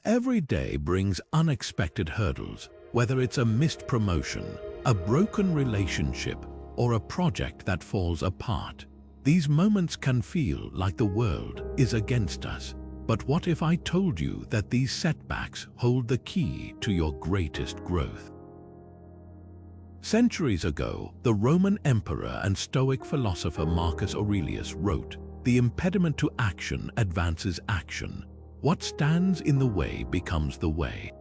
Every day brings unexpected hurdles, whether it's a missed promotion, a broken relationship, or a project that falls apart. These moments can feel like the world is against us. But what if I told you that these setbacks hold the key to your greatest growth? Centuries ago, the Roman emperor and Stoic philosopher Marcus Aurelius wrote, "The impediment to action advances action. What stands in the way becomes the way."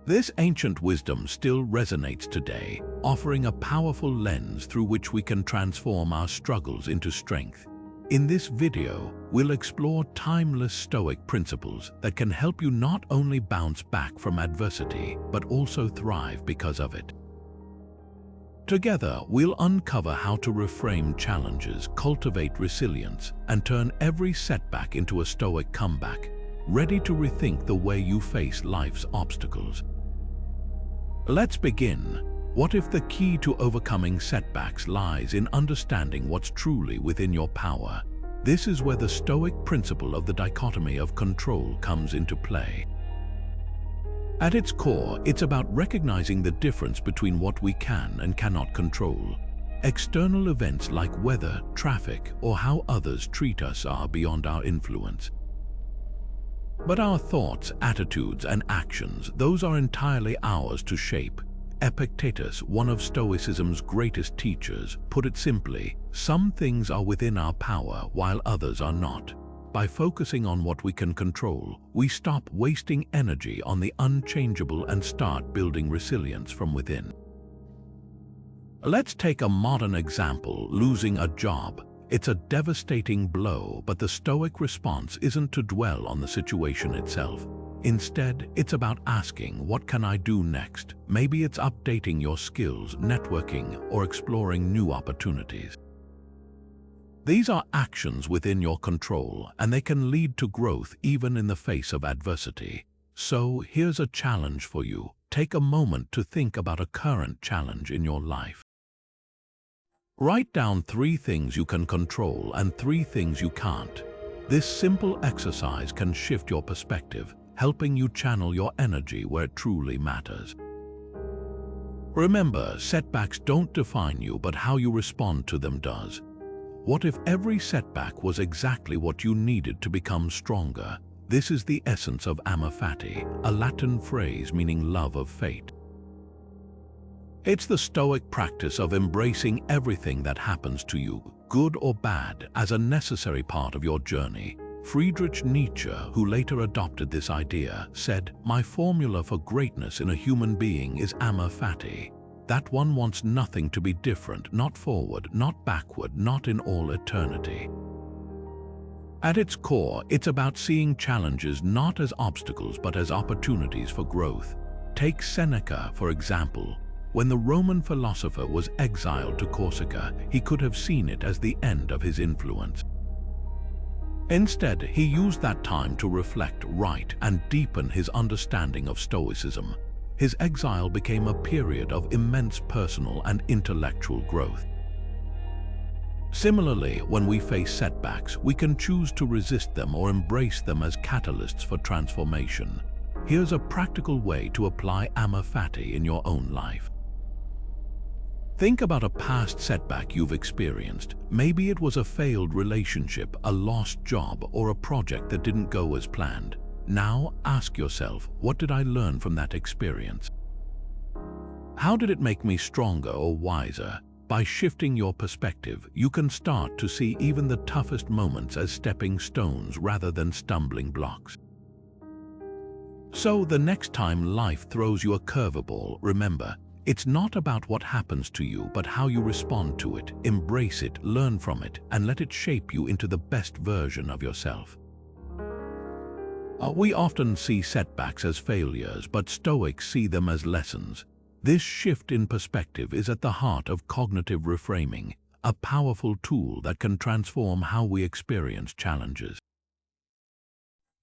This ancient wisdom still resonates today, offering a powerful lens through which we can transform our struggles into strength. In this video, we'll explore timeless Stoic principles that can help you not only bounce back from adversity, but also thrive because of it. Together, we'll uncover how to reframe challenges, cultivate resilience, and turn every setback into a Stoic comeback, ready to rethink the way you face life's obstacles. Let's begin. What if the key to overcoming setbacks lies in understanding what's truly within your power? This is where the Stoic principle of the dichotomy of control comes into play. At its core, it's about recognizing the difference between what we can and cannot control. External events like weather, traffic, or how others treat us are beyond our influence. But our thoughts, attitudes, and actions, those are entirely ours to shape. Epictetus, one of Stoicism's greatest teachers, put it simply, some things are within our power while others are not. By focusing on what we can control, we stop wasting energy on the unchangeable and start building resilience from within. Let's take a modern example, losing a job. It's a devastating blow, but the Stoic response isn't to dwell on the situation itself. Instead, it's about asking, what can I do next? Maybe it's updating your skills, networking, or exploring new opportunities. These are actions within your control, and they can lead to growth even in the face of adversity. So, here's a challenge for you. Take a moment to think about a current challenge in your life. Write down 3 things you can control and 3 things you can't. This simple exercise can shift your perspective, helping you channel your energy where it truly matters. Remember, setbacks don't define you, but how you respond to them does. What if every setback was exactly what you needed to become stronger? This is the essence of Amor Fati, a Latin phrase meaning love of fate. It's the Stoic practice of embracing everything that happens to you, good or bad, as a necessary part of your journey. Friedrich Nietzsche, who later adopted this idea, said, "My formula for greatness in a human being is Amor Fati. That one wants nothing to be different, not forward, not backward, not in all eternity." At its core, it's about seeing challenges not as obstacles but as opportunities for growth. Take Seneca, for example. When the Roman philosopher was exiled to Corsica, he could have seen it as the end of his influence. Instead, he used that time to reflect, write, and deepen his understanding of Stoicism. His exile became a period of immense personal and intellectual growth. Similarly, when we face setbacks, we can choose to resist them or embrace them as catalysts for transformation. Here's a practical way to apply Amor Fati in your own life. Think about a past setback you've experienced. Maybe it was a failed relationship, a lost job, or a project that didn't go as planned. Now ask yourself, what did I learn from that experience? How did it make me stronger or wiser? By shifting your perspective, you can start to see even the toughest moments as stepping stones rather than stumbling blocks. So the next time life throws you a curveball, remember, it's not about what happens to you, but how you respond to it. Embrace it, learn from it, and let it shape you into the best version of yourself. We often see setbacks as failures, but Stoics see them as lessons. This shift in perspective is at the heart of cognitive reframing, a powerful tool that can transform how we experience challenges.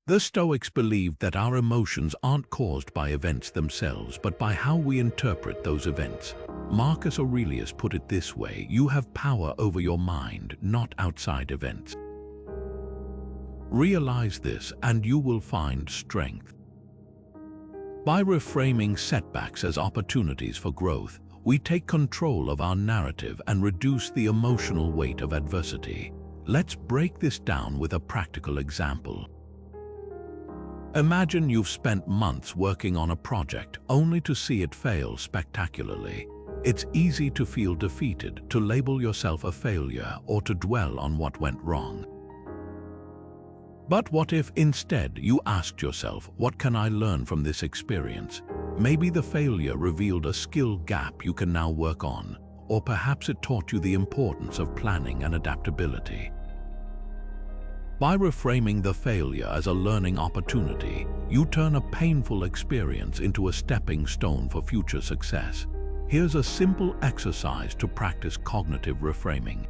The Stoics believed that our emotions aren't caused by events themselves, but by how we interpret those events. Marcus Aurelius put it this way: you have power over your mind, not outside events. Realize this and you will find strength. By reframing setbacks as opportunities for growth, we take control of our narrative and reduce the emotional weight of adversity. Let's break this down with a practical example. Imagine you've spent months working on a project only to see it fail spectacularly. It's easy to feel defeated, to label yourself a failure, or to dwell on what went wrong. But what if instead you asked yourself, what can I learn from this experience? Maybe the failure revealed a skill gap you can now work on, or perhaps it taught you the importance of planning and adaptability. By reframing the failure as a learning opportunity, you turn a painful experience into a stepping stone for future success. Here's a simple exercise to practice cognitive reframing.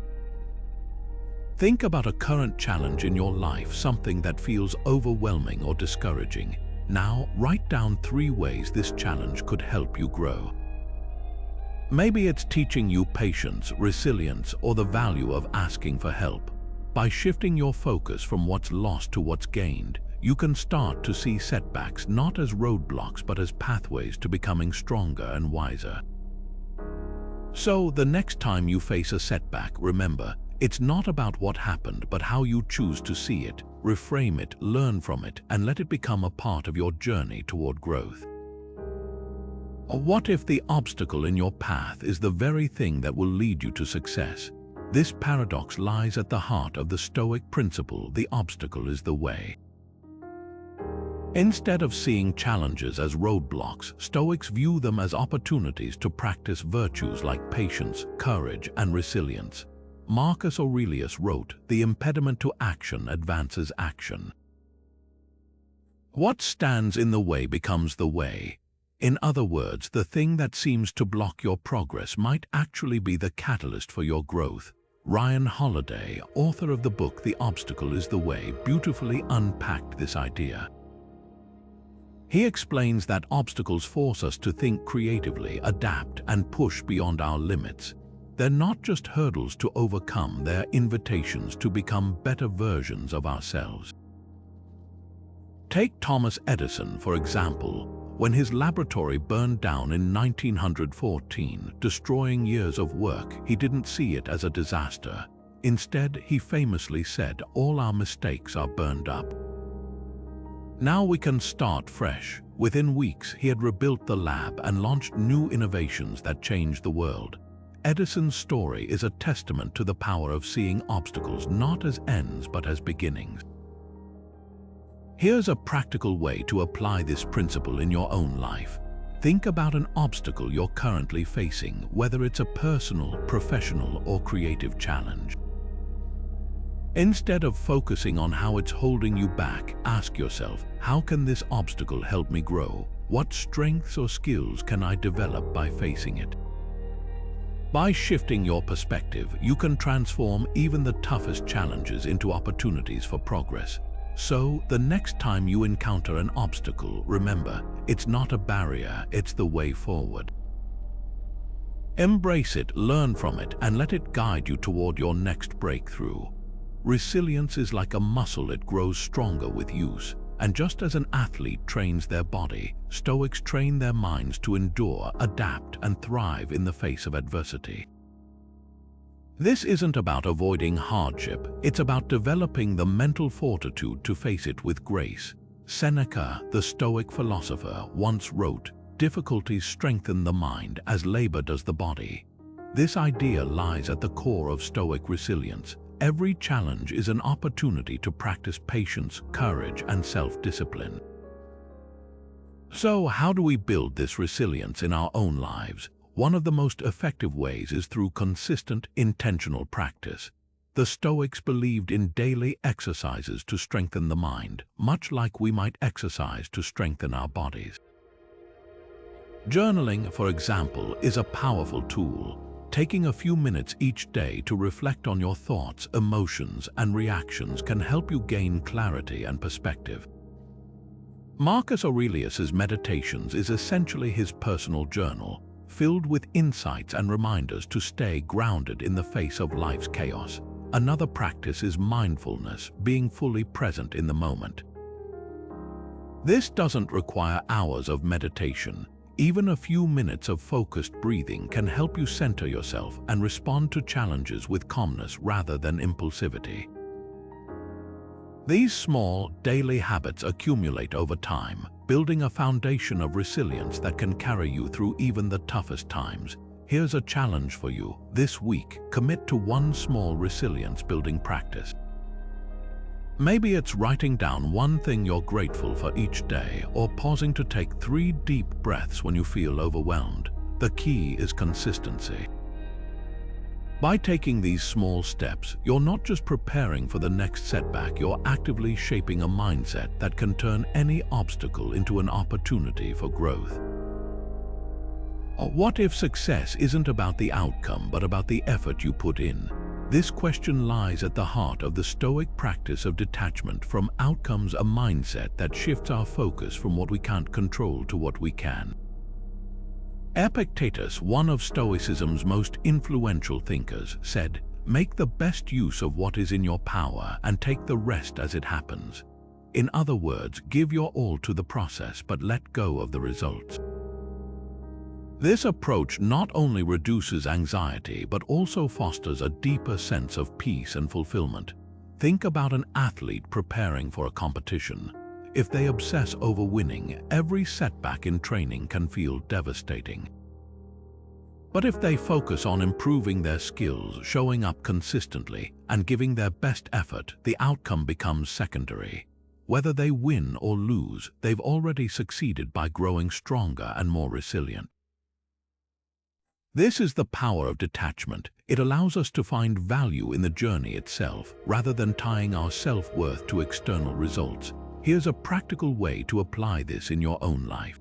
Think about a current challenge in your life, something that feels overwhelming or discouraging. Now, write down 3 ways this challenge could help you grow. Maybe it's teaching you patience, resilience, or the value of asking for help. By shifting your focus from what's lost to what's gained, you can start to see setbacks not as roadblocks but as pathways to becoming stronger and wiser. So, the next time you face a setback, remember, it's not about what happened but how you choose to see it, reframe it, learn from it, and let it become a part of your journey toward growth. Or what if the obstacle in your path is the very thing that will lead you to success? This paradox lies at the heart of the Stoic principle, the obstacle is the way. Instead of seeing challenges as roadblocks, Stoics view them as opportunities to practice virtues like patience, courage, and resilience. Marcus Aurelius wrote, "The impediment to action advances action." What stands in the way becomes the way. In other words, the thing that seems to block your progress might actually be the catalyst for your growth. Ryan Holiday, author of the book The Obstacle is the Way, beautifully unpacked this idea. He explains that obstacles force us to think creatively, adapt, and push beyond our limits. They're not just hurdles to overcome, they're invitations to become better versions of ourselves. Take Thomas Edison, for example. When his laboratory burned down in 1914, destroying years of work, he didn't see it as a disaster. Instead, he famously said, "All our mistakes are burned up." Now we can start fresh. Within weeks, he had rebuilt the lab and launched new innovations that changed the world. Edison's story is a testament to the power of seeing obstacles not as ends but as beginnings. Here's a practical way to apply this principle in your own life. Think about an obstacle you're currently facing, whether it's a personal, professional, or creative challenge. Instead of focusing on how it's holding you back, ask yourself, how can this obstacle help me grow? What strengths or skills can I develop by facing it? By shifting your perspective, you can transform even the toughest challenges into opportunities for progress. So, the next time you encounter an obstacle, remember, it's not a barrier, it's the way forward. Embrace it, learn from it, and let it guide you toward your next breakthrough. Resilience is like a muscle, it grows stronger with use. And just as an athlete trains their body, Stoics train their minds to endure, adapt, and thrive in the face of adversity. This isn't about avoiding hardship, it's about developing the mental fortitude to face it with grace. Seneca, the Stoic philosopher, once wrote, "Difficulties strengthen the mind as labor does the body." This idea lies at the core of Stoic resilience. Every challenge is an opportunity to practice patience, courage, and self-discipline. So, how do we build this resilience in our own lives? One of the most effective ways is through consistent, intentional practice. The Stoics believed in daily exercises to strengthen the mind, much like we might exercise to strengthen our bodies. Journaling, for example, is a powerful tool. Taking a few minutes each day to reflect on your thoughts, emotions, and reactions can help you gain clarity and perspective. Marcus Aurelius's Meditations is essentially his personal journal, filled with insights and reminders to stay grounded in the face of life's chaos. Another practice is mindfulness, being fully present in the moment. This doesn't require hours of meditation. Even a few minutes of focused breathing can help you center yourself and respond to challenges with calmness rather than impulsivity. These small, daily habits accumulate over time, building a foundation of resilience that can carry you through even the toughest times. Here's a challenge for you. This week, commit to one small resilience-building practice. Maybe it's writing down one thing you're grateful for each day, or pausing to take 3 deep breaths when you feel overwhelmed. The key is consistency. By taking these small steps, you're not just preparing for the next setback, you're actively shaping a mindset that can turn any obstacle into an opportunity for growth. What if success isn't about the outcome, but about the effort you put in? This question lies at the heart of the Stoic practice of detachment from outcomes, a mindset that shifts our focus from what we can't control to what we can. Epictetus, one of Stoicism's most influential thinkers, said, "Make the best use of what is in your power and take the rest as it happens." In other words, give your all to the process but let go of the results. This approach not only reduces anxiety but also fosters a deeper sense of peace and fulfillment. Think about an athlete preparing for a competition. If they obsess over winning, every setback in training can feel devastating. But if they focus on improving their skills, showing up consistently, and giving their best effort, the outcome becomes secondary. Whether they win or lose, they've already succeeded by growing stronger and more resilient. This is the power of detachment. It allows us to find value in the journey itself, rather than tying our self-worth to external results. Here's a practical way to apply this in your own life.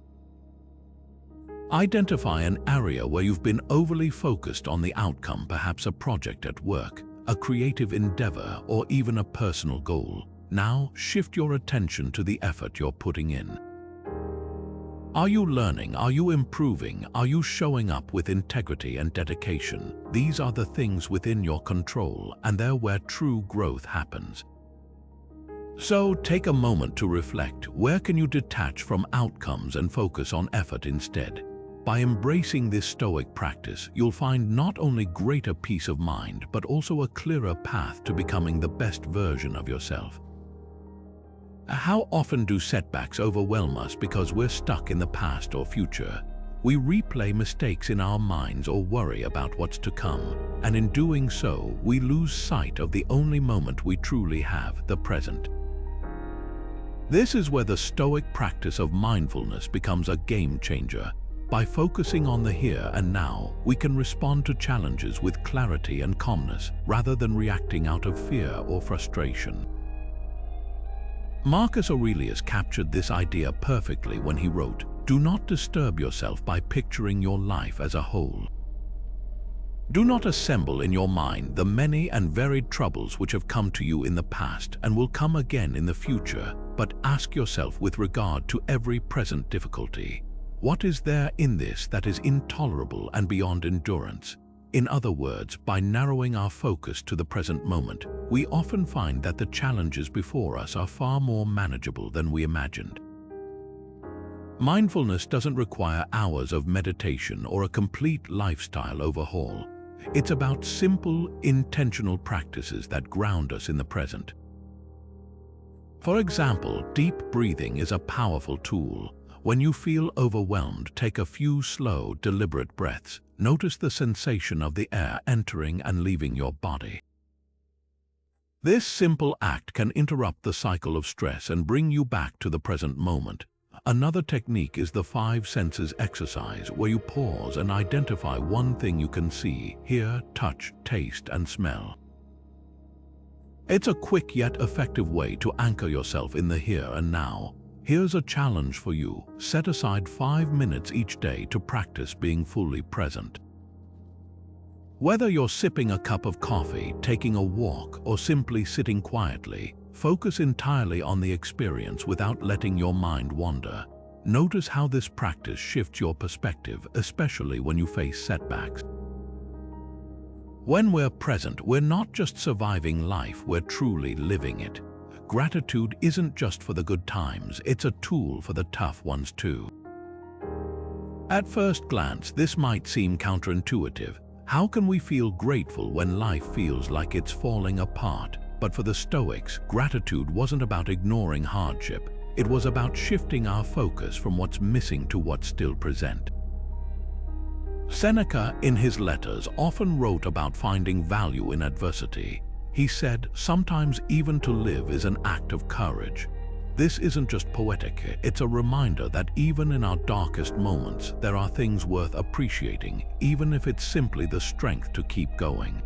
Identify an area where you've been overly focused on the outcome, perhaps a project at work, a creative endeavor, or even a personal goal. Now, shift your attention to the effort you're putting in. Are you learning? Are you improving? Are you showing up with integrity and dedication? These are the things within your control, and they're where true growth happens. So take a moment to reflect. Where can you detach from outcomes and focus on effort instead? By embracing this Stoic practice, you'll find not only greater peace of mind, but also a clearer path to becoming the best version of yourself. How often do setbacks overwhelm us because we're stuck in the past or future? We replay mistakes in our minds or worry about what's to come, and in doing so, we lose sight of the only moment we truly have, the present. This is where the Stoic practice of mindfulness becomes a game changer. By focusing on the here and now, we can respond to challenges with clarity and calmness, rather than reacting out of fear or frustration. Marcus Aurelius captured this idea perfectly when he wrote, "Do not disturb yourself by picturing your life as a whole." Do not assemble in your mind the many and varied troubles which have come to you in the past and will come again in the future, but ask yourself with regard to every present difficulty, what is there in this that is intolerable and beyond endurance? In other words, by narrowing our focus to the present moment, we often find that the challenges before us are far more manageable than we imagined. Mindfulness doesn't require hours of meditation or a complete lifestyle overhaul. It's about simple, intentional practices that ground us in the present. For example, deep breathing is a powerful tool. When you feel overwhelmed, take a few slow, deliberate breaths. Notice the sensation of the air entering and leaving your body. This simple act can interrupt the cycle of stress and bring you back to the present moment. Another technique is the 5 senses exercise, where you pause and identify one thing you can see, hear, touch, taste, and smell. It's a quick yet effective way to anchor yourself in the here and now. Here's a challenge for you. Set aside 5 minutes each day to practice being fully present. Whether you're sipping a cup of coffee, taking a walk, or simply sitting quietly, focus entirely on the experience without letting your mind wander. Notice how this practice shifts your perspective, especially when you face setbacks. When we're present, we're not just surviving life, we're truly living it. Gratitude isn't just for the good times, it's a tool for the tough ones too. At first glance, this might seem counterintuitive. How can we feel grateful when life feels like it's falling apart? But for the Stoics, gratitude wasn't about ignoring hardship. It was about shifting our focus from what's missing to what's still present. Seneca, in his letters, often wrote about finding value in adversity. He said, "Sometimes even to live is an act of courage." This isn't just poetic, it's a reminder that even in our darkest moments, there are things worth appreciating, even if it's simply the strength to keep going.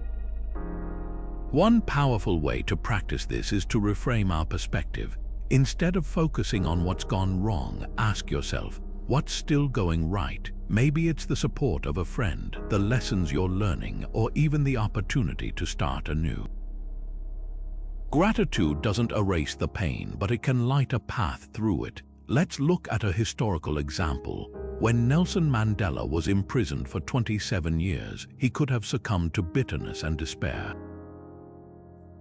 One powerful way to practice this is to reframe our perspective. Instead of focusing on what's gone wrong, ask yourself, what's still going right? Maybe it's the support of a friend, the lessons you're learning, or even the opportunity to start anew. Gratitude doesn't erase the pain, but it can light a path through it. Let's look at a historical example. When Nelson Mandela was imprisoned for 27 years, he could have succumbed to bitterness and despair.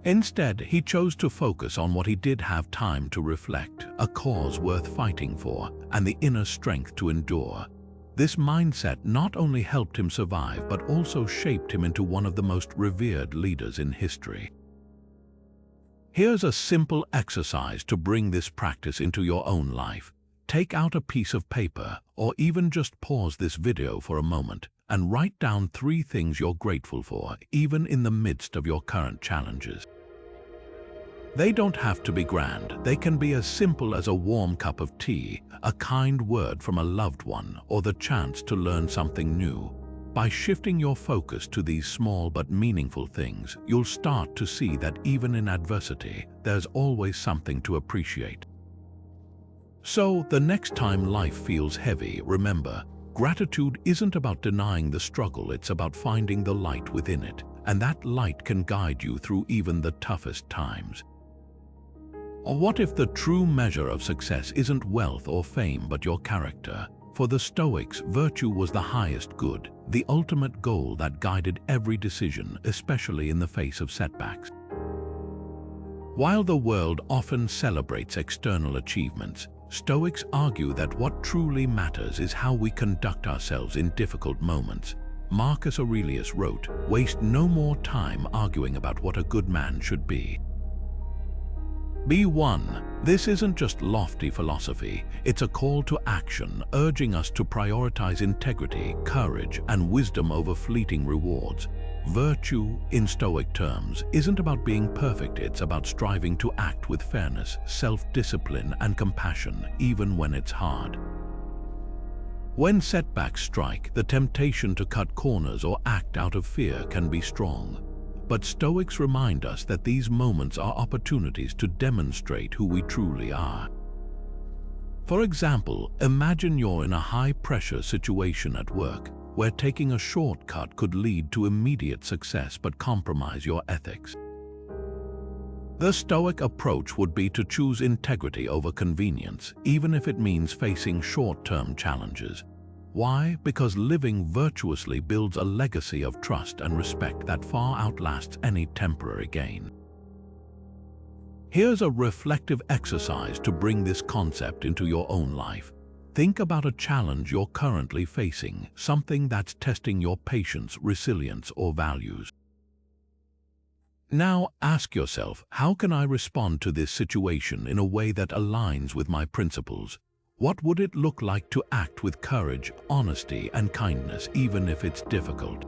Instead, he chose to focus on what he did have time to reflect, a cause worth fighting for, and the inner strength to endure. This mindset not only helped him survive, but also shaped him into one of the most revered leaders in history. Here's a simple exercise to bring this practice into your own life. Take out a piece of paper, or even just pause this video for a moment, and write down 3 things you're grateful for, even in the midst of your current challenges. They don't have to be grand. They can be as simple as a warm cup of tea, a kind word from a loved one, or the chance to learn something new. By shifting your focus to these small but meaningful things, you'll start to see that even in adversity, there's always something to appreciate. So, the next time life feels heavy, remember, gratitude isn't about denying the struggle, it's about finding the light within it, and that light can guide you through even the toughest times. Or what if the true measure of success isn't wealth or fame, but your character? For the Stoics, virtue was the highest good, the ultimate goal that guided every decision, especially in the face of setbacks. While the world often celebrates external achievements, Stoics argue that what truly matters is how we conduct ourselves in difficult moments. Marcus Aurelius wrote, "Waste no more time arguing about what a good man should be. Be one." This isn't just lofty philosophy, it's a call to action, urging us to prioritize integrity, courage, and wisdom over fleeting rewards. Virtue, in Stoic terms, isn't about being perfect, it's about striving to act with fairness, self-discipline, and compassion, even when it's hard. When setbacks strike, the temptation to cut corners or act out of fear can be strong. But Stoics remind us that these moments are opportunities to demonstrate who we truly are. For example, imagine you're in a high-pressure situation at work, where taking a shortcut could lead to immediate success but compromise your ethics. The Stoic approach would be to choose integrity over convenience, even if it means facing short-term challenges. Why? Because living virtuously builds a legacy of trust and respect that far outlasts any temporary gain. Here's a reflective exercise to bring this concept into your own life. Think about a challenge you're currently facing, something that's testing your patience, resilience, or values. Now ask yourself, how can I respond to this situation in a way that aligns with my principles? What would it look like to act with courage, honesty, and kindness, even if it's difficult?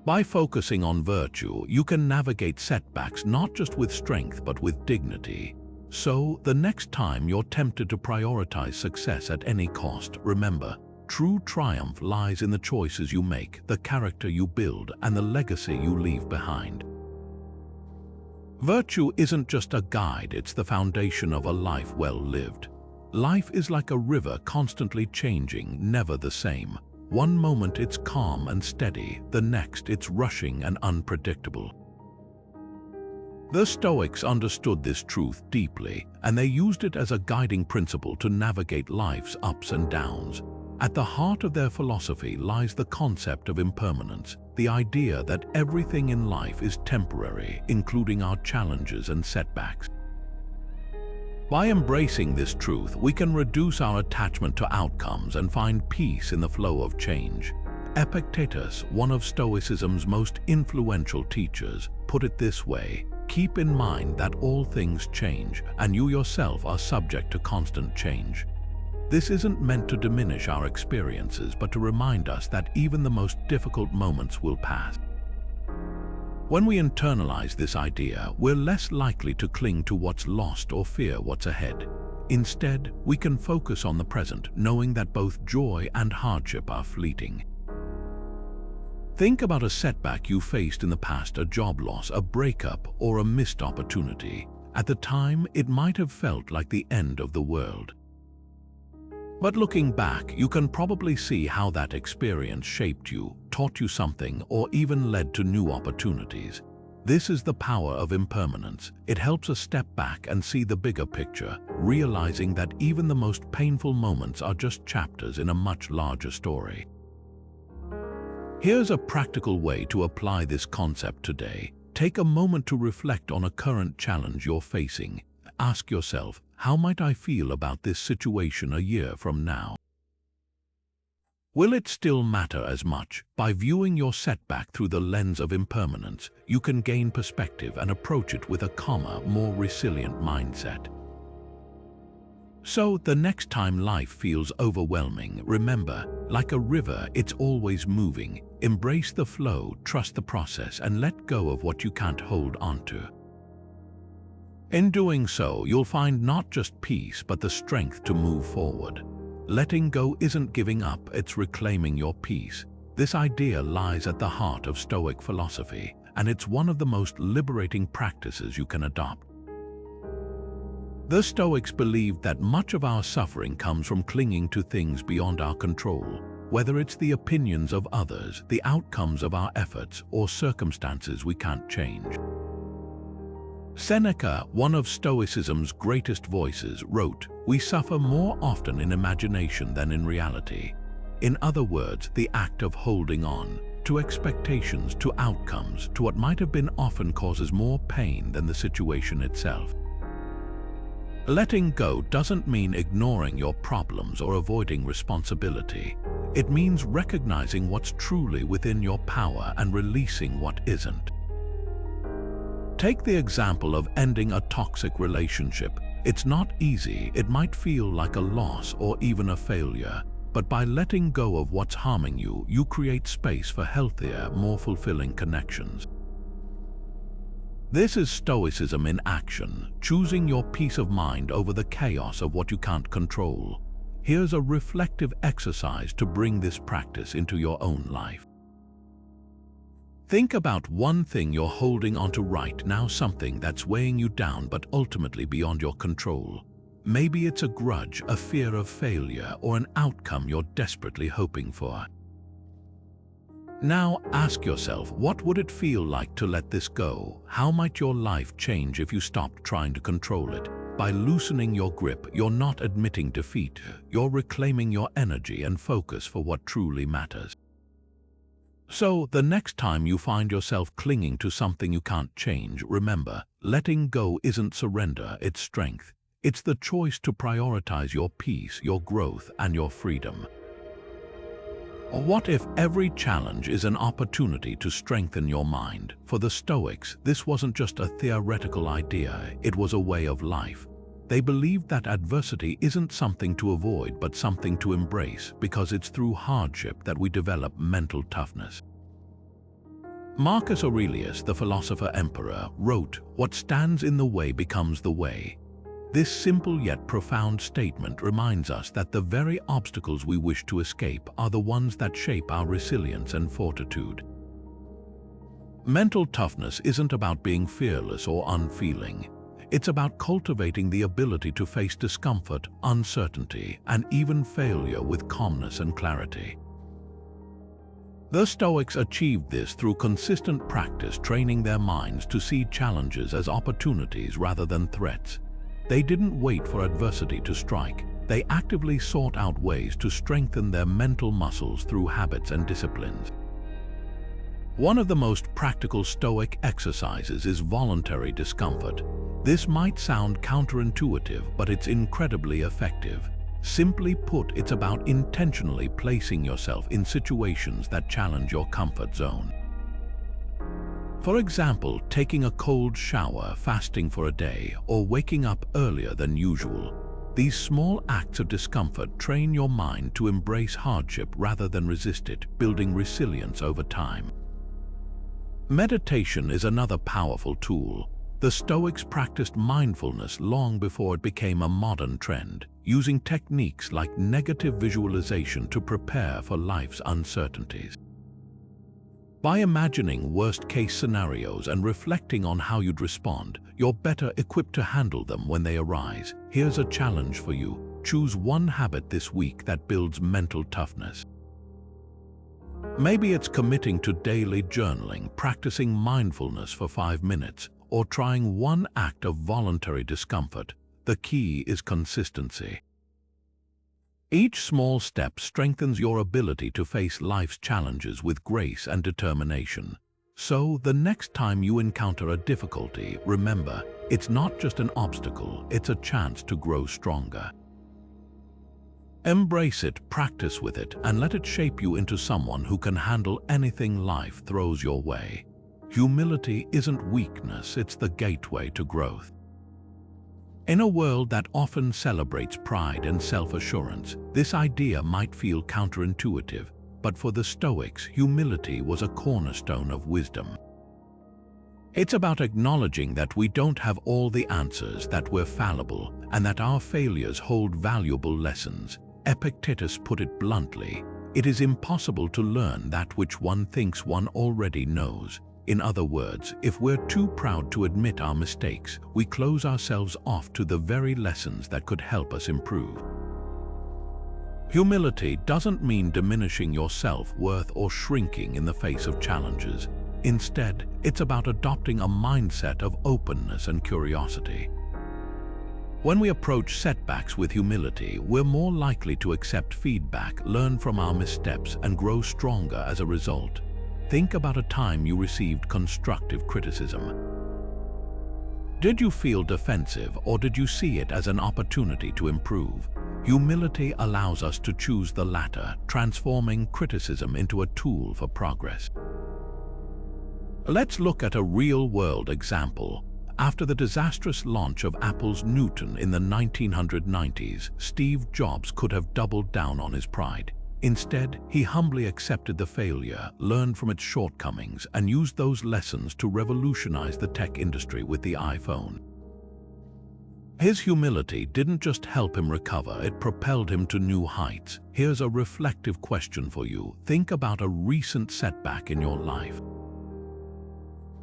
By focusing on virtue, you can navigate setbacks not just with strength but with dignity. So, the next time you're tempted to prioritize success at any cost, remember, true triumph lies in the choices you make, the character you build, and the legacy you leave behind. Virtue isn't just a guide, it's the foundation of a life well lived. Life is like a river, constantly changing, never the same. One moment it's calm and steady, the next it's rushing and unpredictable. The Stoics understood this truth deeply, and they used it as a guiding principle to navigate life's ups and downs. At the heart of their philosophy lies the concept of impermanence, the idea that everything in life is temporary, including our challenges and setbacks. By embracing this truth, we can reduce our attachment to outcomes and find peace in the flow of change. Epictetus, one of Stoicism's most influential teachers, put it this way: keep in mind that all things change, and you yourself are subject to constant change. This isn't meant to diminish our experiences, but to remind us that even the most difficult moments will pass. When we internalize this idea, we're less likely to cling to what's lost or fear what's ahead. Instead, we can focus on the present, knowing that both joy and hardship are fleeting. Think about a setback you faced in the past, a job loss, a breakup, or a missed opportunity. At the time, it might have felt like the end of the world. But looking back, you can probably see how that experience shaped you, taught you something, or even led to new opportunities. This is the power of impermanence. It helps us step back and see the bigger picture, realizing that even the most painful moments are just chapters in a much larger story. Here's a practical way to apply this concept today. Take a moment to reflect on a current challenge you're facing. Ask yourself, how might I feel about this situation a year from now? Will it still matter as much? By viewing your setback through the lens of impermanence, you can gain perspective and approach it with a calmer, more resilient mindset. So, the next time life feels overwhelming, remember, like a river, it's always moving. Embrace the flow, trust the process, and let go of what you can't hold onto. In doing so, you'll find not just peace, but the strength to move forward. Letting go isn't giving up, it's reclaiming your peace. This idea lies at the heart of Stoic philosophy, and it's one of the most liberating practices you can adopt. The Stoics believed that much of our suffering comes from clinging to things beyond our control, whether it's the opinions of others, the outcomes of our efforts, or circumstances we can't change. Seneca, one of Stoicism's greatest voices, wrote, "We suffer more often in imagination than in reality." In other words, the act of holding on to expectations, to outcomes, to what might have been often causes more pain than the situation itself. Letting go doesn't mean ignoring your problems or avoiding responsibility. It means recognizing what's truly within your power and releasing what isn't. Take the example of ending a toxic relationship. It's not easy, it might feel like a loss or even a failure, but by letting go of what's harming you, you create space for healthier, more fulfilling connections. This is Stoicism in action, choosing your peace of mind over the chaos of what you can't control. Here's a reflective exercise to bring this practice into your own life. Think about one thing you're holding onto right now, something that's weighing you down but ultimately beyond your control. Maybe it's a grudge, a fear of failure, or an outcome you're desperately hoping for. Now ask yourself, what would it feel like to let this go? How might your life change if you stopped trying to control it? By loosening your grip, you're not admitting defeat. You're reclaiming your energy and focus for what truly matters. So, the next time you find yourself clinging to something you can't change, remember, letting go isn't surrender, it's strength. It's the choice to prioritize your peace, your growth, and your freedom. Or what if every challenge is an opportunity to strengthen your mind? For the Stoics, this wasn't just a theoretical idea, it was a way of life. They believed that adversity isn't something to avoid but something to embrace, because it's through hardship that we develop mental toughness. Marcus Aurelius, the philosopher-emperor, wrote, "What stands in the way becomes the way." This simple yet profound statement reminds us that the very obstacles we wish to escape are the ones that shape our resilience and fortitude. Mental toughness isn't about being fearless or unfeeling. It's about cultivating the ability to face discomfort, uncertainty, and even failure with calmness and clarity. The Stoics achieved this through consistent practice, training their minds to see challenges as opportunities rather than threats. They didn't wait for adversity to strike. They actively sought out ways to strengthen their mental muscles through habits and disciplines. One of the most practical Stoic exercises is voluntary discomfort. This might sound counterintuitive, but it's incredibly effective. Simply put, it's about intentionally placing yourself in situations that challenge your comfort zone. For example, taking a cold shower, fasting for a day, or waking up earlier than usual. These small acts of discomfort train your mind to embrace hardship rather than resist it, building resilience over time. Meditation is another powerful tool. The Stoics practiced mindfulness long before it became a modern trend, using techniques like negative visualization to prepare for life's uncertainties. By imagining worst-case scenarios and reflecting on how you'd respond, you're better equipped to handle them when they arise. Here's a challenge for you. Choose one habit this week that builds mental toughness. Maybe it's committing to daily journaling, practicing mindfulness for 5 minutes, or trying one act of voluntary discomfort. The key is consistency. Each small step strengthens your ability to face life's challenges with grace and determination. So, the next time you encounter a difficulty, remember, it's not just an obstacle, it's a chance to grow stronger. Embrace it, practice with it, and let it shape you into someone who can handle anything life throws your way. Humility isn't weakness, it's the gateway to growth. In a world that often celebrates pride and self-assurance, this idea might feel counterintuitive, but for the Stoics, humility was a cornerstone of wisdom. It's about acknowledging that we don't have all the answers, that we're fallible, and that our failures hold valuable lessons. Epictetus put it bluntly, it is impossible to learn that which one thinks one already knows. In other words, if we're too proud to admit our mistakes, we close ourselves off to the very lessons that could help us improve. Humility doesn't mean diminishing your self-worth or shrinking in the face of challenges. Instead, it's about adopting a mindset of openness and curiosity. When we approach setbacks with humility, we're more likely to accept feedback, learn from our missteps, and grow stronger as a result. Think about a time you received constructive criticism. Did you feel defensive, or did you see it as an opportunity to improve? Humility allows us to choose the latter, transforming criticism into a tool for progress. Let's look at a real-world example. After the disastrous launch of Apple's Newton in the 1990s, Steve Jobs could have doubled down on his pride. Instead, he humbly accepted the failure, learned from its shortcomings, and used those lessons to revolutionize the tech industry with the iPhone. His humility didn't just help him recover, it propelled him to new heights. Here's a reflective question for you. Think about a recent setback in your life.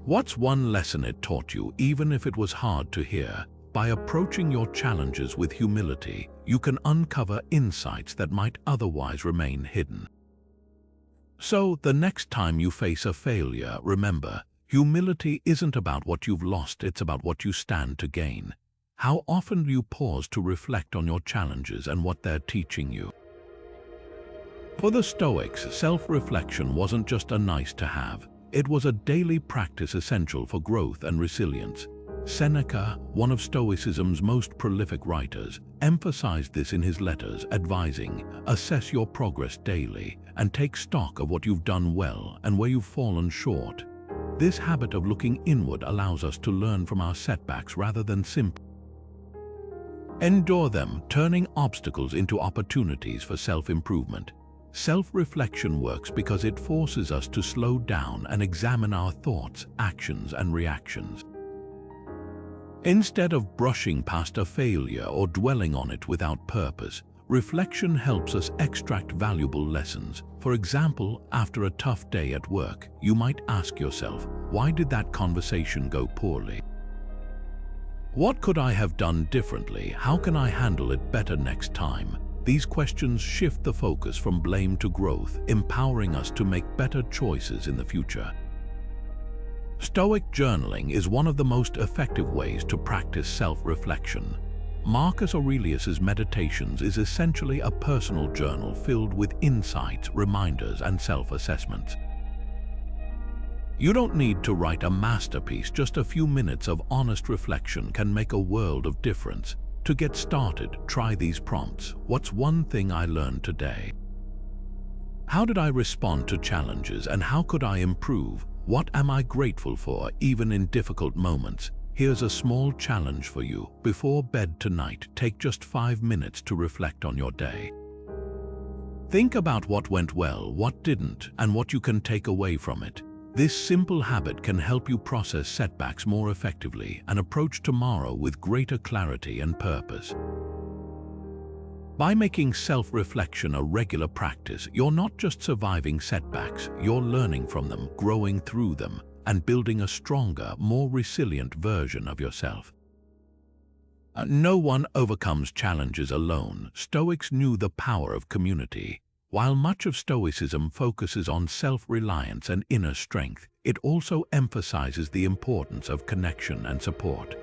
What's one lesson it taught you, even if it was hard to hear? By approaching your challenges with humility, you can uncover insights that might otherwise remain hidden. So, the next time you face a failure, remember, humility isn't about what you've lost, it's about what you stand to gain. How often do you pause to reflect on your challenges and what they're teaching you? For the Stoics, self-reflection wasn't just a nice-to-have. It was a daily practice essential for growth and resilience. Seneca, one of Stoicism's most prolific writers, emphasized this in his letters, advising, assess your progress daily and take stock of what you've done well and where you've fallen short. This habit of looking inward allows us to learn from our setbacks rather than simply endure them, turning obstacles into opportunities for self-improvement. Self-reflection works because it forces us to slow down and examine our thoughts, actions, and reactions. Instead of brushing past a failure or dwelling on it without purpose, reflection helps us extract valuable lessons. For example, after a tough day at work, you might ask yourself, why did that conversation go poorly? What could I have done differently? How can I handle it better next time? These questions shift the focus from blame to growth, empowering us to make better choices in the future. Stoic journaling is one of the most effective ways to practice self-reflection. Marcus Aurelius's Meditations is essentially a personal journal filled with insights, reminders, and self-assessments. You don't need to write a masterpiece, just a few minutes of honest reflection can make a world of difference. To get started, try these prompts. What's one thing I learned today? How did I respond to challenges, and how could I improve? What am I grateful for, even in difficult moments? Here's a small challenge for you. Before bed tonight, take just 5 minutes to reflect on your day. Think about what went well, what didn't, and what you can take away from it. This simple habit can help you process setbacks more effectively and approach tomorrow with greater clarity and purpose. By making self-reflection a regular practice, you're not just surviving setbacks, you're learning from them, growing through them, and building a stronger, more resilient version of yourself. No one overcomes challenges alone. Stoics knew the power of community. While much of Stoicism focuses on self-reliance and inner strength, it also emphasizes the importance of connection and support.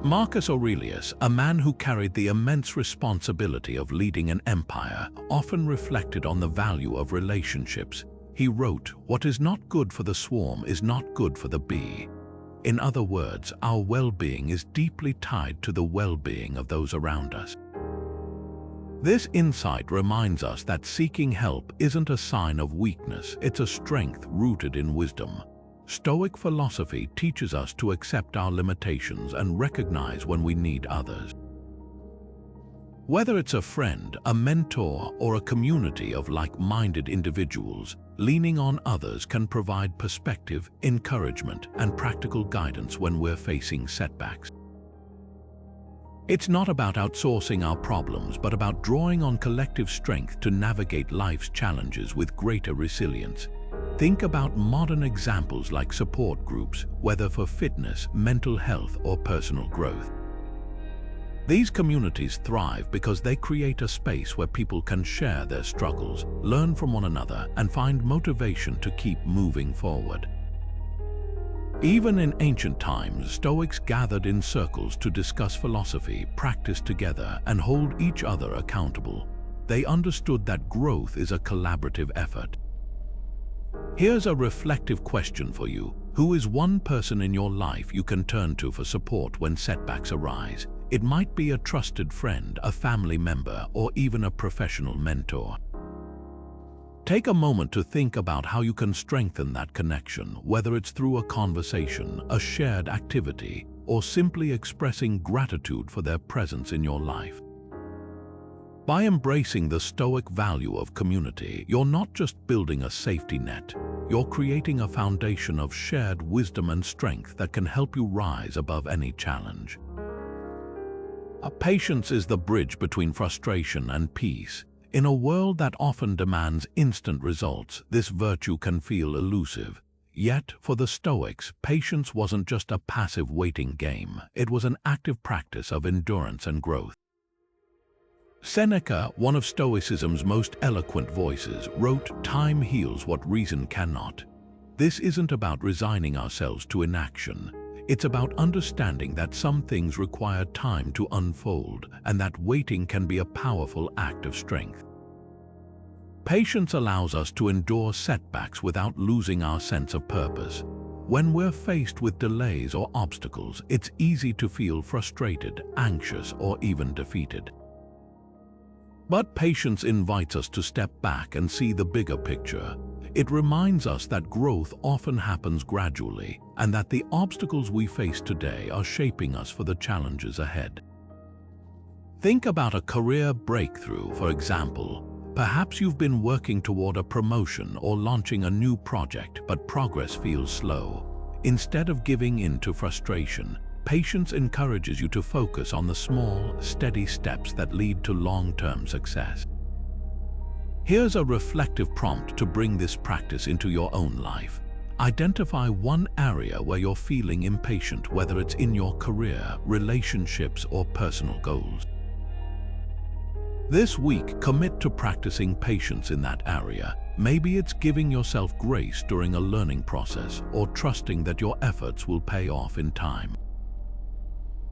Marcus Aurelius, a man who carried the immense responsibility of leading an empire, often reflected on the value of relationships. He wrote, "What is not good for the swarm is not good for the bee." In other words, our well-being is deeply tied to the well-being of those around us. This insight reminds us that seeking help isn't a sign of weakness, it's a strength rooted in wisdom. Stoic philosophy teaches us to accept our limitations and recognize when we need others. Whether it's a friend, a mentor, or a community of like-minded individuals, leaning on others can provide perspective, encouragement, and practical guidance when we're facing setbacks. It's not about outsourcing our problems, but about drawing on collective strength to navigate life's challenges with greater resilience. Think about modern examples like support groups, whether for fitness, mental health, or personal growth. These communities thrive because they create a space where people can share their struggles, learn from one another, and find motivation to keep moving forward. Even in ancient times, Stoics gathered in circles to discuss philosophy, practice together, and hold each other accountable. They understood that growth is a collaborative effort. Here's a reflective question for you. Who is one person in your life you can turn to for support when setbacks arise? It might be a trusted friend, a family member, or even a professional mentor. Take a moment to think about how you can strengthen that connection, whether it's through a conversation, a shared activity, or simply expressing gratitude for their presence in your life. By embracing the Stoic value of community, you're not just building a safety net, you're creating a foundation of shared wisdom and strength that can help you rise above any challenge. Patience is the bridge between frustration and peace. In a world that often demands instant results, this virtue can feel elusive. Yet, for the Stoics, patience wasn't just a passive waiting game, it was an active practice of endurance and growth. Seneca, one of Stoicism's most eloquent voices, wrote, "Time heals what reason cannot." This isn't about resigning ourselves to inaction. It's about understanding that some things require time to unfold, and that waiting can be a powerful act of strength. Patience allows us to endure setbacks without losing our sense of purpose. When we're faced with delays or obstacles, it's easy to feel frustrated, anxious, or even defeated. But patience invites us to step back and see the bigger picture. It reminds us that growth often happens gradually, and that the obstacles we face today are shaping us for the challenges ahead. Think about a career breakthrough, for example. Perhaps you've been working toward a promotion or launching a new project, but progress feels slow. Instead of giving in to frustration, patience encourages you to focus on the small, steady steps that lead to long-term success. Here's a reflective prompt to bring this practice into your own life. Identify one area where you're feeling impatient, whether it's in your career, relationships, or personal goals. This week, commit to practicing patience in that area. Maybe it's giving yourself grace during a learning process, or trusting that your efforts will pay off in time.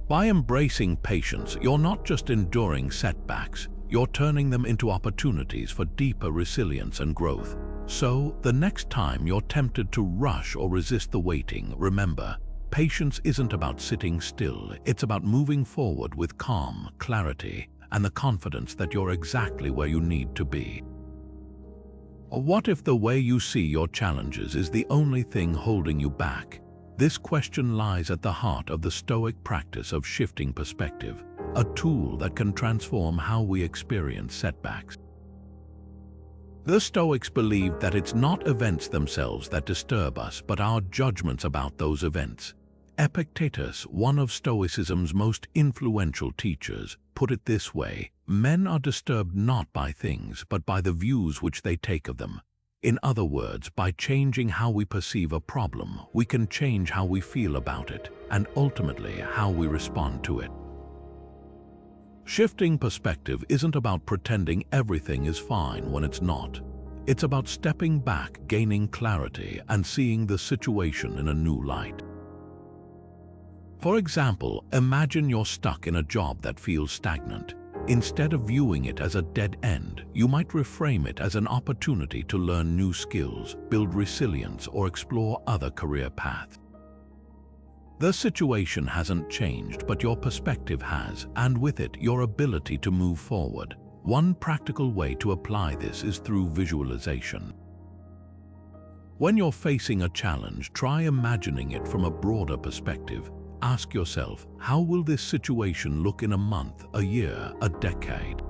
By embracing patience, you're not just enduring setbacks, you're turning them into opportunities for deeper resilience and growth. So, the next time you're tempted to rush or resist the waiting, remember, patience isn't about sitting still, it's about moving forward with calm, clarity, and the confidence that you're exactly where you need to be. Or what if the way you see your challenges is the only thing holding you back? This question lies at the heart of the Stoic practice of shifting perspective, a tool that can transform how we experience setbacks. The Stoics believed that it's not events themselves that disturb us, but our judgments about those events. Epictetus, one of Stoicism's most influential teachers, put it this way: men are disturbed not by things, but by the views which they take of them. In other words, by changing how we perceive a problem, we can change how we feel about it, and ultimately how we respond to it. Shifting perspective isn't about pretending everything is fine when it's not. It's about stepping back, gaining clarity, and seeing the situation in a new light. For example, imagine you're stuck in a job that feels stagnant. Instead of viewing it as a dead end, you might reframe it as an opportunity to learn new skills, build resilience, or explore other career paths. The situation hasn't changed, but your perspective has, and with it, your ability to move forward. One practical way to apply this is through visualization. When you're facing a challenge, try imagining it from a broader perspective. Ask yourself, how will this situation look in a month, a year, a decade?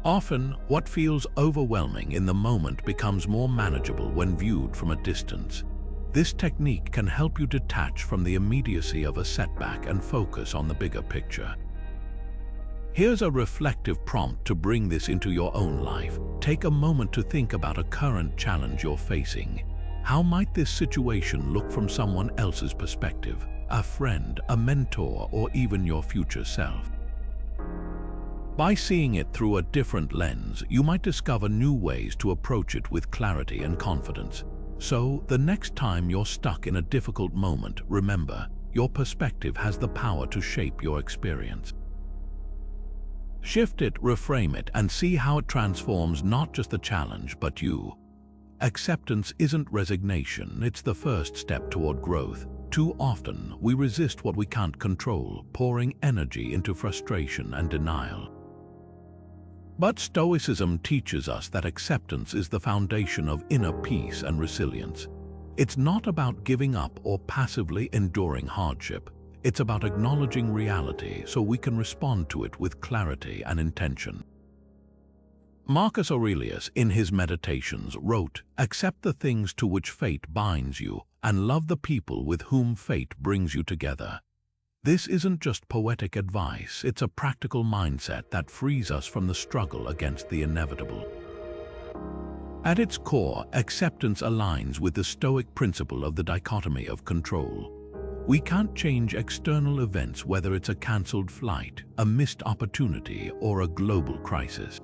Often, what feels overwhelming in the moment becomes more manageable when viewed from a distance. This technique can help you detach from the immediacy of a setback and focus on the bigger picture. Here's a reflective prompt to bring this into your own life. Take a moment to think about a current challenge you're facing. How might this situation look from someone else's perspective? A friend, a mentor, or even your future self? By seeing it through a different lens, you might discover new ways to approach it with clarity and confidence. So, the next time you're stuck in a difficult moment, remember, your perspective has the power to shape your experience. Shift it, reframe it, and see how it transforms not just the challenge, but you. Acceptance isn't resignation, it's the first step toward growth. Too often, we resist what we can't control, pouring energy into frustration and denial. But Stoicism teaches us that acceptance is the foundation of inner peace and resilience. It's not about giving up or passively enduring hardship. It's about acknowledging reality so we can respond to it with clarity and intention. Marcus Aurelius, in his Meditations, wrote, "Accept the things to which fate binds you, and love the people with whom fate brings you together." This isn't just poetic advice, it's a practical mindset that frees us from the struggle against the inevitable. At its core, acceptance aligns with the Stoic principle of the dichotomy of control. We can't change external events, whether it's a cancelled flight, a missed opportunity, or a global crisis.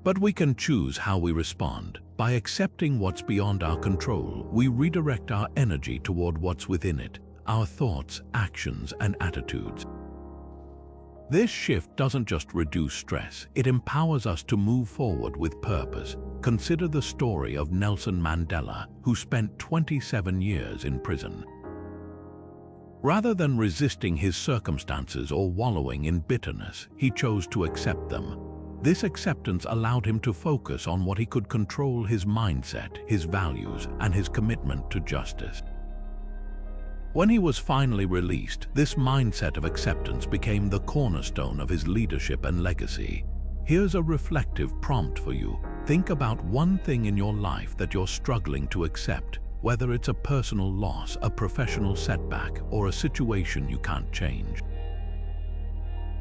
But we can choose how we respond. By accepting what's beyond our control, we redirect our energy toward what's within it, our thoughts, actions, and attitudes. This shift doesn't just reduce stress, it empowers us to move forward with purpose. Consider the story of Nelson Mandela, who spent 27 years in prison. Rather than resisting his circumstances or wallowing in bitterness, he chose to accept them. This acceptance allowed him to focus on what he could control: his mindset, his values, and his commitment to justice. When he was finally released, this mindset of acceptance became the cornerstone of his leadership and legacy. Here's a reflective prompt for you. Think about one thing in your life that you're struggling to accept, whether it's a personal loss, a professional setback, or a situation you can't change.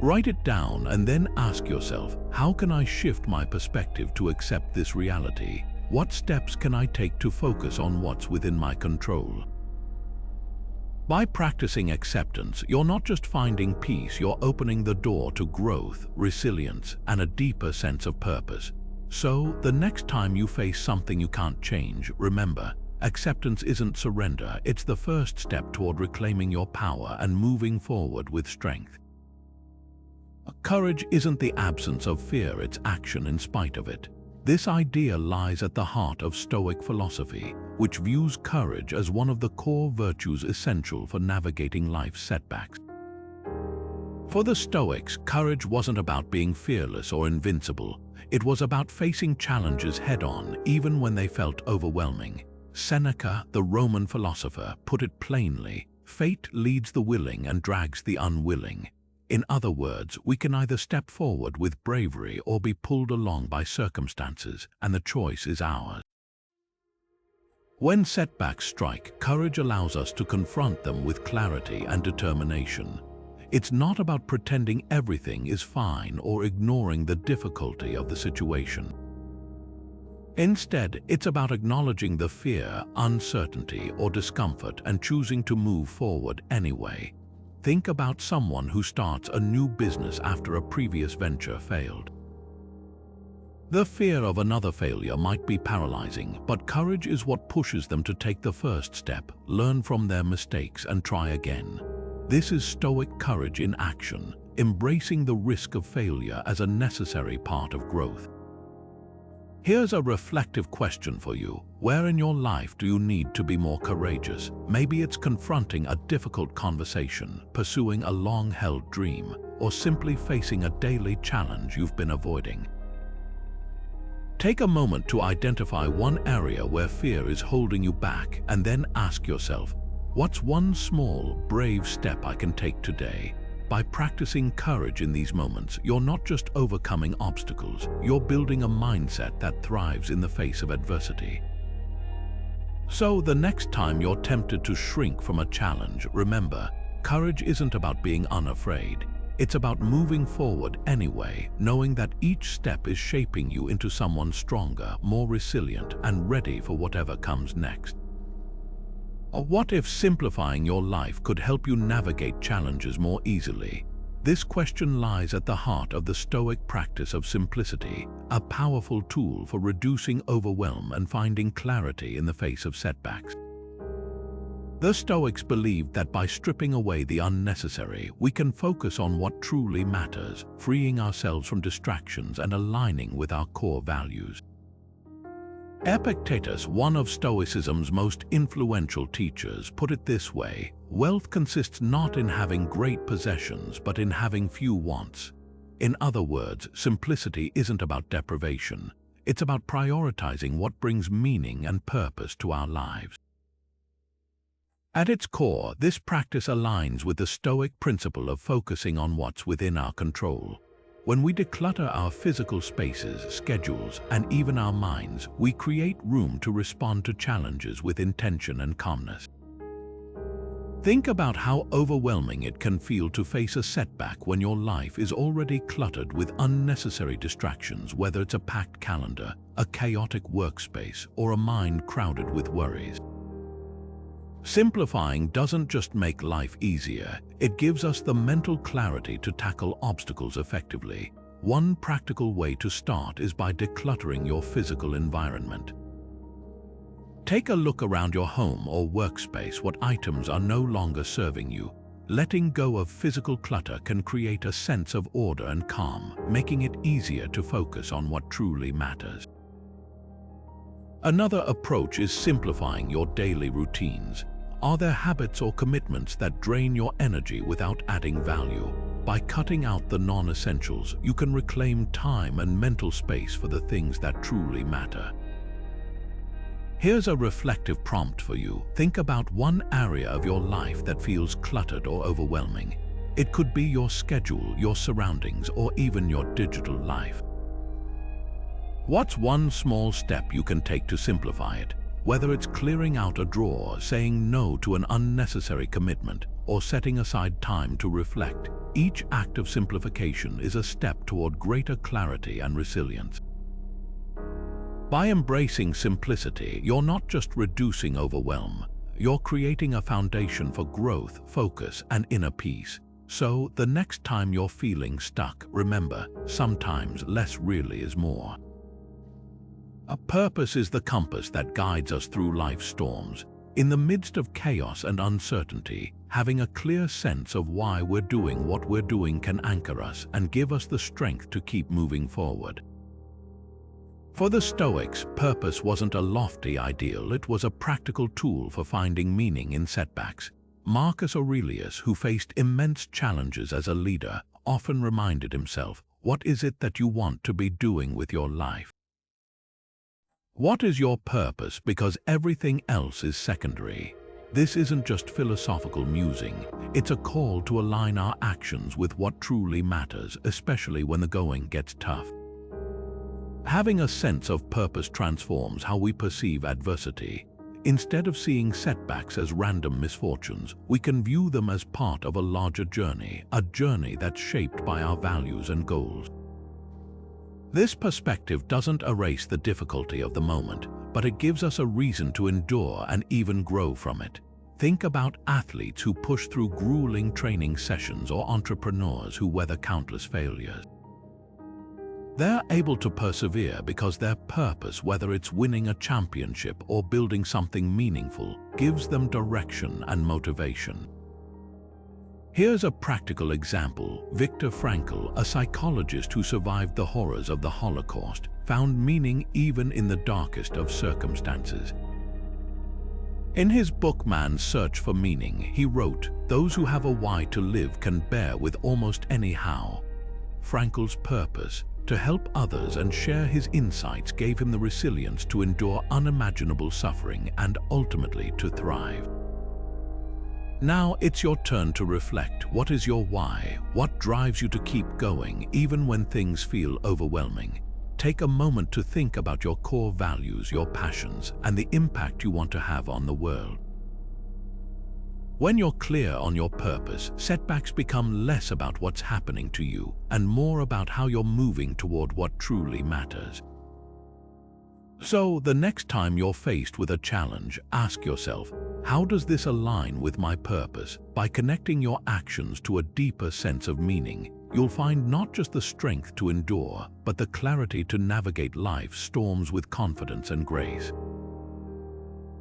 Write it down and then ask yourself, how can I shift my perspective to accept this reality? What steps can I take to focus on what's within my control? By practicing acceptance, you're not just finding peace, you're opening the door to growth, resilience, and a deeper sense of purpose. So, the next time you face something you can't change, remember, Acceptance isn't surrender, it's the first step toward reclaiming your power and moving forward with strength. Courage isn't the absence of fear, it's action in spite of it. This idea lies at the heart of Stoic philosophy, which views courage as one of the core virtues essential for navigating life's setbacks. For the Stoics, courage wasn't about being fearless or invincible. It was about facing challenges head-on, even when they felt overwhelming. Seneca, the Roman philosopher, put it plainly, "Fate leads the willing and drags the unwilling." In other words, we can either step forward with bravery or be pulled along by circumstances, and the choice is ours. When setbacks strike, courage allows us to confront them with clarity and determination. It's not about pretending everything is fine or ignoring the difficulty of the situation. Instead, it's about acknowledging the fear, uncertainty, or discomfort and choosing to move forward anyway. Think about someone who starts a new business after a previous venture failed. The fear of another failure might be paralyzing, but courage is what pushes them to take the first step, learn from their mistakes, and try again. This is Stoic courage in action, embracing the risk of failure as a necessary part of growth. Here's a reflective question for you. Where in your life do you need to be more courageous? Maybe it's confronting a difficult conversation, pursuing a long-held dream, or simply facing a daily challenge you've been avoiding. Take a moment to identify one area where fear is holding you back, and then ask yourself, what's one small, brave step I can take today? By practicing courage in these moments, you're not just overcoming obstacles, you're building a mindset that thrives in the face of adversity. So the next time you're tempted to shrink from a challenge, remember, courage isn't about being unafraid. It's about moving forward anyway, knowing that each step is shaping you into someone stronger, more resilient, and ready for whatever comes next. Or what if simplifying your life could help you navigate challenges more easily? This question lies at the heart of the Stoic practice of simplicity, a powerful tool for reducing overwhelm and finding clarity in the face of setbacks. The Stoics believed that by stripping away the unnecessary, we can focus on what truly matters, freeing ourselves from distractions and aligning with our core values. Epictetus, one of Stoicism's most influential teachers, put it this way: wealth consists not in having great possessions, but in having few wants. In other words, simplicity isn't about deprivation. It's about prioritizing what brings meaning and purpose to our lives. At its core, this practice aligns with the Stoic principle of focusing on what's within our control. When we declutter our physical spaces, schedules, and even our minds, we create room to respond to challenges with intention and calmness. Think about how overwhelming it can feel to face a setback when your life is already cluttered with unnecessary distractions, whether it's a packed calendar, a chaotic workspace, or a mind crowded with worries. Simplifying doesn't just make life easier, it gives us the mental clarity to tackle obstacles effectively. One practical way to start is by decluttering your physical environment. Take a look around your home or workspace. What items are no longer serving you? Letting go of physical clutter can create a sense of order and calm, making it easier to focus on what truly matters. Another approach is simplifying your daily routines. Are there habits or commitments that drain your energy without adding value? By cutting out the non-essentials, you can reclaim time and mental space for the things that truly matter. Here's a reflective prompt for you. Think about one area of your life that feels cluttered or overwhelming. It could be your schedule, your surroundings, or even your digital life. What's one small step you can take to simplify it? Whether it's clearing out a drawer, saying no to an unnecessary commitment, or setting aside time to reflect, each act of simplification is a step toward greater clarity and resilience. By embracing simplicity, you're not just reducing overwhelm, you're creating a foundation for growth, focus, and inner peace. So, the next time you're feeling stuck, remember, sometimes less really is more. A purpose is the compass that guides us through life's storms. In the midst of chaos and uncertainty, having a clear sense of why we're doing what we're doing can anchor us and give us the strength to keep moving forward. For the Stoics, purpose wasn't a lofty ideal, it was a practical tool for finding meaning in setbacks. Marcus Aurelius, who faced immense challenges as a leader, often reminded himself, "What is it that you want to be doing with your life? What is your purpose? Because everything else is secondary." This isn't just philosophical musing, it's a call to align our actions with what truly matters, especially when the going gets tough. Having a sense of purpose transforms how we perceive adversity. Instead of seeing setbacks as random misfortunes, we can view them as part of a larger journey, a journey that's shaped by our values and goals. This perspective doesn't erase the difficulty of the moment, but it gives us a reason to endure and even grow from it. Think about athletes who push through grueling training sessions or entrepreneurs who weather countless failures. They're able to persevere because their purpose, whether it's winning a championship or building something meaningful, gives them direction and motivation. Here's a practical example. Viktor Frankl, a psychologist who survived the horrors of the Holocaust, found meaning even in the darkest of circumstances. In his book Man's Search for Meaning, he wrote, "Those who have a why to live can bear with almost any how." Frankl's purpose, to help others and share his insights, gave him the resilience to endure unimaginable suffering and ultimately to thrive. Now it's your turn to reflect. What is your why? What drives you to keep going even when things feel overwhelming? Take a moment to think about your core values, your passions, and the impact you want to have on the world. When you're clear on your purpose, setbacks become less about what's happening to you and more about how you're moving toward what truly matters. So, the next time you're faced with a challenge, ask yourself, how does this align with my purpose? By connecting your actions to a deeper sense of meaning, you'll find not just the strength to endure, but the clarity to navigate life's storms with confidence and grace.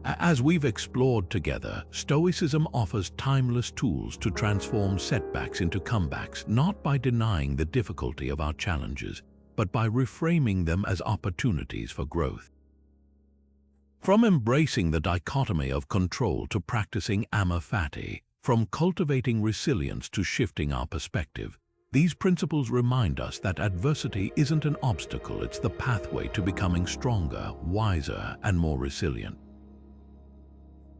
As we've explored together, Stoicism offers timeless tools to transform setbacks into comebacks, not by denying the difficulty of our challenges, but by reframing them as opportunities for growth. From embracing the dichotomy of control to practicing Amor Fati, from cultivating resilience to shifting our perspective, these principles remind us that adversity isn't an obstacle, it's the pathway to becoming stronger, wiser, and more resilient.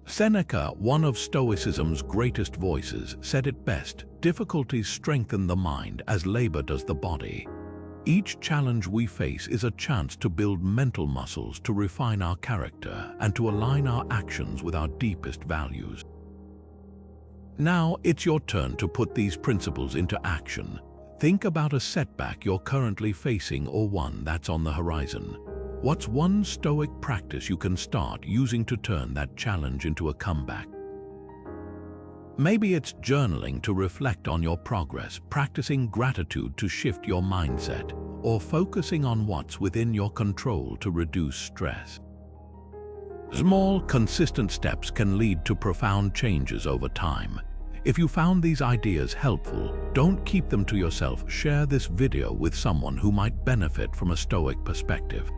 Seneca, one of Stoicism's greatest voices, said it best, "Difficulties strengthen the mind as labor does the body." Each challenge we face is a chance to build mental muscles, to refine our character, and to align our actions with our deepest values. Now it's your turn to put these principles into action. Think about a setback you're currently facing or one that's on the horizon. What's one Stoic practice you can start using to turn that challenge into a comeback? Maybe it's journaling to reflect on your progress, practicing gratitude to shift your mindset, or focusing on what's within your control to reduce stress. Small, consistent steps can lead to profound changes over time. If you found these ideas helpful, don't keep them to yourself. Share this video with someone who might benefit from a Stoic perspective.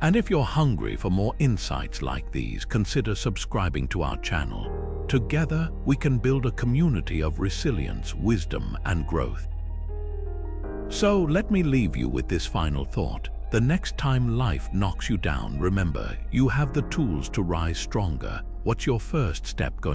And if you're hungry for more insights like these, consider subscribing to our channel. Together, we can build a community of resilience, wisdom, and growth. So let me leave you with this final thought. The next time life knocks you down, remember, you have the tools to rise stronger. What's your first step going